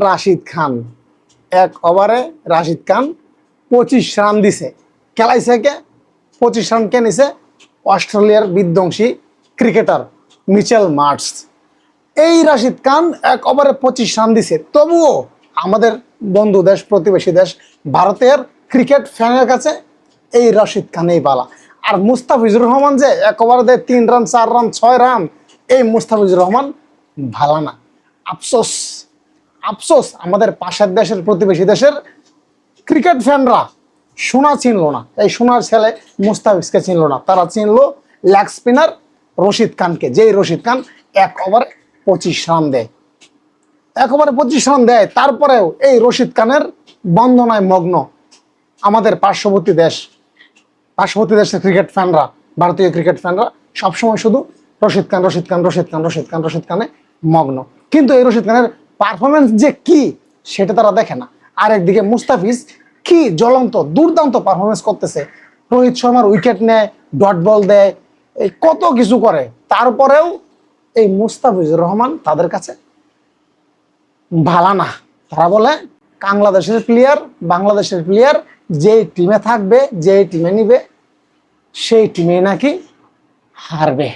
রাশিদ খান, এক ওভারে রাশিদ খান 25 রান দিছে। খেলাইছে কে? 25 রান কে নিছে? অস্ট্রেলিয়ার বিধ্বংসী ক্রিকেটার মিচেল মার্শ। এই রাশিদ খান এক ওভারে 25 রান দিছে, তবুও আমাদের বন্ধু দেশ, প্রতিবেশী দেশ ভারতের ক্রিকেট ফ্যানের কাছে এই রাশিদ খানেই বালা। আর মুস্তাফিজুর রহমান যে এক ওভারে দেয় 3 রান, 4 রান, 6 রান, এই মুস্তাফিজুর রহমান ভালা না। আফসোস, আফসোস আমাদের পাশের দেশের, প্রতিবেশী দেশের ক্রিকেট ফ্যানরা সোনা চিনলো না, এই সোনার ছেলে মুস্তাফিজকে চিনলো না। তারা চিনলো লেগ স্পিনার রশিদ খানকে, যেই রশিদ খান এক ওভারে 25 রান দেয়, এক ওভারে 25 রান দেয়। তারপরেও এই রশিদ খানের বন্দনায় মগ্ন আমাদের পার্শ্ববর্তী দেশ, পার্শ্ববর্তী দেশের ক্রিকেট ফ্যানরা, ভারতীয় ক্রিকেট ফ্যানরা সবসময় শুধু রশিদ খান, রশিদ খান, রশিদ খান, রশিদ খান, রশিদ খানে মগ্ন। কিন্তু এই রশিদ খানের পারফরমেন্স যে কি সেটা তারা দেখে না। আর একদিকে মুস্তাফিজ কি জ্বলন্ত দুর্দান্ত পারফরমেন্স করতেছে, রোহিত শর্মার উইকেট নেয়, ডট বল দেয়, এই কত কিছু করে। তারপরেও এই মুস্তাফিজুর রহমান তাদের কাছে ভালা না। তারা বলে বাংলাদেশের প্লেয়ার, বাংলাদেশের প্লেয়ার যেই টিমে থাকবে, যেই টিমে নিবে, সেই টিমে নাকি হারবে।